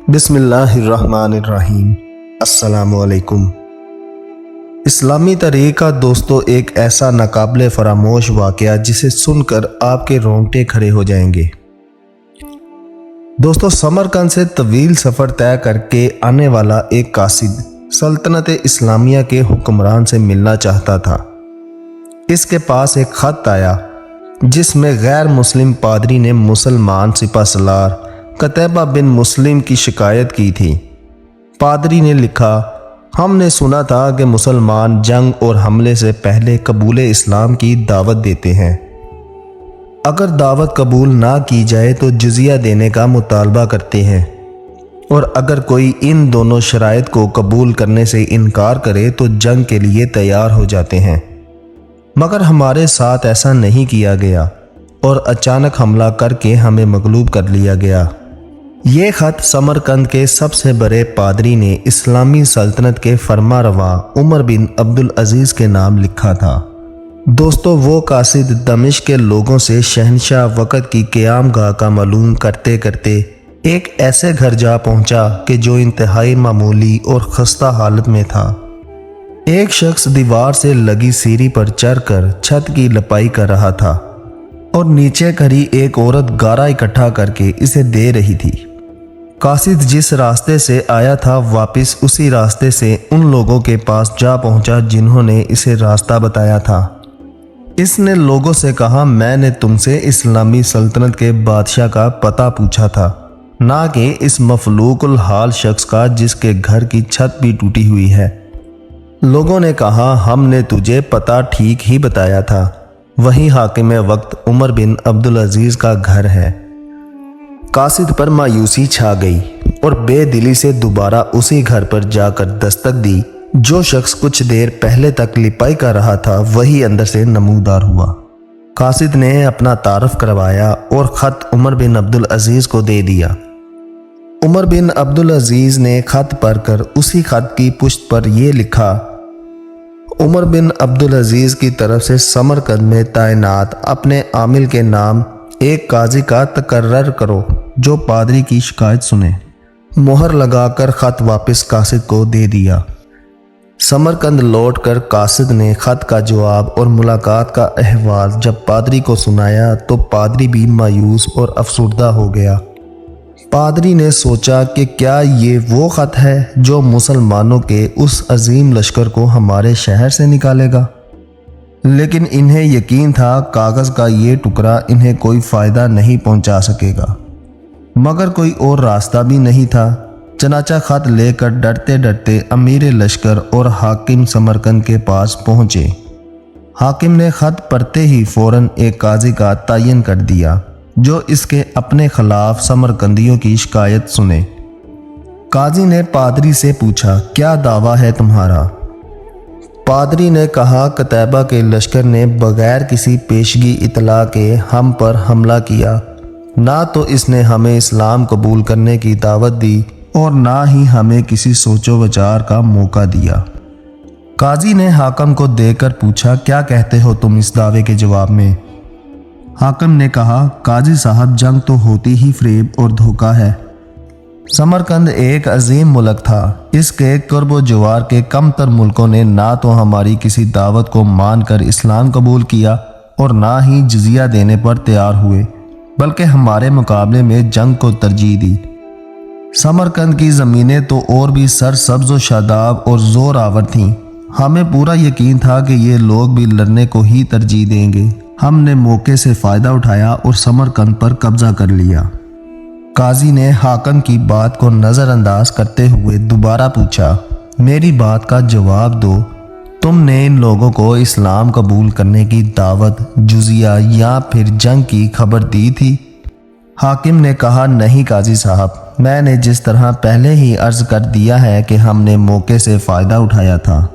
بسم اللہ الرحمن الرحیم۔ السلام علیکم۔ اسلامی طریقہ دوستو ایک ایسا ناقابل فراموش واقعہ جسے سن کر آپ کے رونگٹے کھڑے ہو جائیں گے۔ دوستو سمرقند سے طویل سفر طے کر کے آنے والا ایک قاصد سلطنت اسلامیہ کے حکمران سے ملنا چاہتا تھا۔ اس کے پاس ایک خط آیا جس میں غیر مسلم پادری نے مسلمان سپہ سالار قتیبہ بن مسلم کی شکایت کی تھی۔ پادری نے لکھا، ہم نے سنا تھا کہ مسلمان جنگ اور حملے سے پہلے قبول اسلام کی دعوت دیتے ہیں۔ اگر دعوت قبول نہ کی جائے تو جزیہ دینے کا مطالبہ کرتے ہیں، اور اگر کوئی ان دونوں شرائط کو قبول کرنے سے انکار کرے تو جنگ کے لیے تیار ہو جاتے ہیں۔ مگر ہمارے ساتھ ایسا نہیں کیا گیا اور اچانک حملہ کر کے ہمیں مغلوب کر لیا گیا۔ یہ خط سمرقند کے سب سے بڑے پادری نے اسلامی سلطنت کے فرما رواں عمر بن عبدالعزیز کے نام لکھا تھا۔ دوستو وہ قاصد دمشق کے لوگوں سے شہنشاہ وقت کی قیام گاہ کا معلوم کرتے کرتے ایک ایسے گھر جا پہنچا کہ جو انتہائی معمولی اور خستہ حالت میں تھا۔ ایک شخص دیوار سے لگی سیڑھی پر چڑھ کر چھت کی لپائی کر رہا تھا اور نیچے کھڑی ایک عورت گارا اکٹھا کر کے اسے دے رہی تھی۔ قاصد جس راستے سے آیا تھا واپس اسی راستے سے ان لوگوں کے پاس جا پہنچا جنہوں نے اسے راستہ بتایا تھا۔ اس نے لوگوں سے کہا، میں نے تم سے اسلامی سلطنت کے بادشاہ کا پتہ پوچھا تھا، نہ کہ اس مفلوق الحال شخص کا جس کے گھر کی چھت بھی ٹوٹی ہوئی ہے۔ لوگوں نے کہا، ہم نے تجھے پتہ ٹھیک ہی بتایا تھا، وہی حاکم وقت عمر بن عبدالعزیز کا گھر ہے۔ قاصد پر مایوسی چھا گئی اور بے دلی سے دوبارہ اسی گھر پر جا کر دستک دی۔ جو شخص کچھ دیر پہلے تک لپائی کر رہا تھا وہی اندر سے نمودار ہوا۔ قاصد نے اپنا تعارف کروایا اور خط عمر بن عبدالعزیز کو دے دیا۔ عمر بن عبدالعزیز نے خط پڑھ کر اسی خط کی پشت پر یہ لکھا، عمر بن عبدالعزیز کی طرف سے سمرقند میں تعینات اپنے عامل کے نام ایک قاضی کا تقرر کرو جو پادری کی شکایت سنے۔ مہر لگا کر خط واپس قاصد کو دے دیا۔ سمرقند لوٹ کر قاصد نے خط کا جواب اور ملاقات کا احوال جب پادری کو سنایا تو پادری بھی مایوس اور افسردہ ہو گیا۔ پادری نے سوچا کہ کیا یہ وہ خط ہے جو مسلمانوں کے اس عظیم لشکر کو ہمارے شہر سے نکالے گا؟ لیکن انہیں یقین تھا کاغذ کا یہ ٹکڑا انہیں کوئی فائدہ نہیں پہنچا سکے گا، مگر کوئی اور راستہ بھی نہیں تھا۔ چنانچہ خط لے کر ڈرتے ڈرتے امیر لشکر اور حاکم سمرقند کے پاس پہنچے۔ حاکم نے خط پڑھتے ہی فوراً ایک قاضی کا تعین کر دیا جو اس کے اپنے خلاف سمرقندیوں کی شکایت سنے۔ قاضی نے پادری سے پوچھا، کیا دعویٰ ہے تمہارا؟ پادری نے کہا، قتیبہ کے لشکر نے بغیر کسی پیشگی اطلاع کے ہم پر حملہ کیا، نہ تو اس نے ہمیں اسلام قبول کرنے کی دعوت دی اور نہ ہی ہمیں کسی سوچ و وچار کا موقع دیا۔ قاضی نے حاکم کو دیکھ کر پوچھا، کیا کہتے ہو تم اس دعوے کے جواب میں؟ حاکم نے کہا، قاضی صاحب جنگ تو ہوتی ہی فریب اور دھوکہ ہے۔ سمرقند ایک عظیم ملک تھا، اس کے قرب و جوار کے کم تر ملکوں نے نہ تو ہماری کسی دعوت کو مان کر اسلام قبول کیا اور نہ ہی جزیہ دینے پر تیار ہوئے، بلکہ ہمارے مقابلے میں جنگ کو ترجیح دی۔ سمرقند کی زمینیں تو اور بھی سرسبز و شاداب اور زور آور تھیں، ہمیں پورا یقین تھا کہ یہ لوگ بھی لڑنے کو ہی ترجیح دیں گے۔ ہم نے موقع سے فائدہ اٹھایا اور سمرقند پر قبضہ کر لیا۔ قاضی نے حاکم کی بات کو نظر انداز کرتے ہوئے دوبارہ پوچھا، میری بات کا جواب دو، تم نے ان لوگوں کو اسلام قبول کرنے کی دعوت، جزیہ یا پھر جنگ کی خبر دی تھی؟ حاکم نے کہا، نہیں قاضی صاحب، میں نے جس طرح پہلے ہی عرض کر دیا ہے کہ ہم نے موقع سے فائدہ اٹھایا تھا۔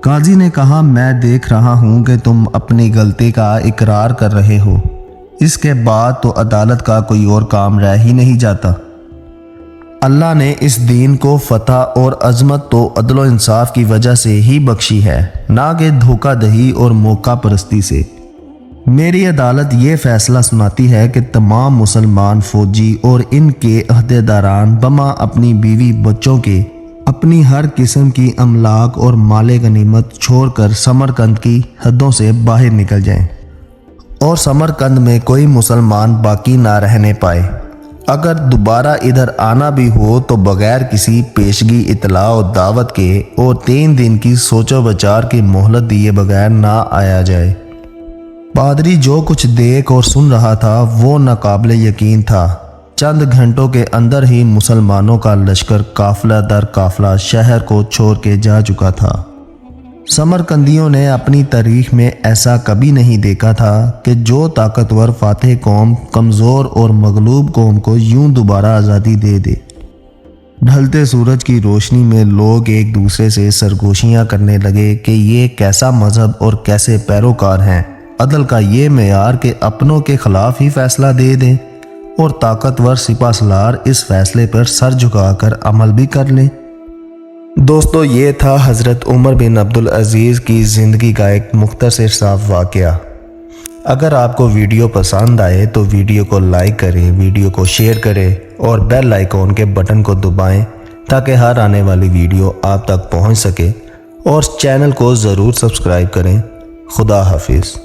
قاضی نے کہا، میں دیکھ رہا ہوں کہ تم اپنی غلطی کا اقرار کر رہے ہو، اس کے بعد تو عدالت کا کوئی اور کام رہ ہی نہیں جاتا۔ اللہ نے اس دین کو فتح اور عظمت تو عدل و انصاف کی وجہ سے ہی بخشی ہے، نہ کہ دھوکہ دہی اور موقع پرستی سے۔ میری عدالت یہ فیصلہ سناتی ہے کہ تمام مسلمان فوجی اور ان کے عہدیداران بما اپنی بیوی بچوں کے اپنی ہر قسم کی املاک اور مال غنیمت چھوڑ کر سمرقند کی حدوں سے باہر نکل جائیں اور سمرقند میں کوئی مسلمان باقی نہ رہنے پائے۔ اگر دوبارہ ادھر آنا بھی ہو تو بغیر کسی پیشگی اطلاع و دعوت کے اور 3 دن کی سوچ و بچار کی مہلت دیے بغیر نہ آیا جائے۔ پادری جو کچھ دیکھ اور سن رہا تھا وہ ناقابل یقین تھا۔ چند گھنٹوں کے اندر ہی مسلمانوں کا لشکر قافلہ در قافلہ شہر کو چھوڑ کے جا چکا تھا۔ سمرقندیوں نے اپنی تاریخ میں ایسا کبھی نہیں دیکھا تھا کہ جو طاقتور فاتح قوم کمزور اور مغلوب قوم کو یوں دوبارہ آزادی دے دے۔ ڈھلتے سورج کی روشنی میں لوگ ایک دوسرے سے سرگوشیاں کرنے لگے کہ یہ کیسا مذہب اور کیسے پیروکار ہیں، عدل کا یہ معیار کہ اپنوں کے خلاف ہی فیصلہ دے دیں اور طاقتور سپہ سالار اس فیصلے پر سر جھکا کر عمل بھی کر لیں۔ دوستو، یہ تھا حضرت عمر بن عبدالعزیز کی زندگی کا ایک مختصر سا واقعہ۔ اگر آپ کو ویڈیو پسند آئے تو ویڈیو کو لائک کریں، ویڈیو کو شیئر کریں اور بیل آئیکن کے بٹن کو دبائیں تاکہ ہر آنے والی ویڈیو آپ تک پہنچ سکے، اور چینل کو ضرور سبسکرائب کریں۔ خدا حافظ۔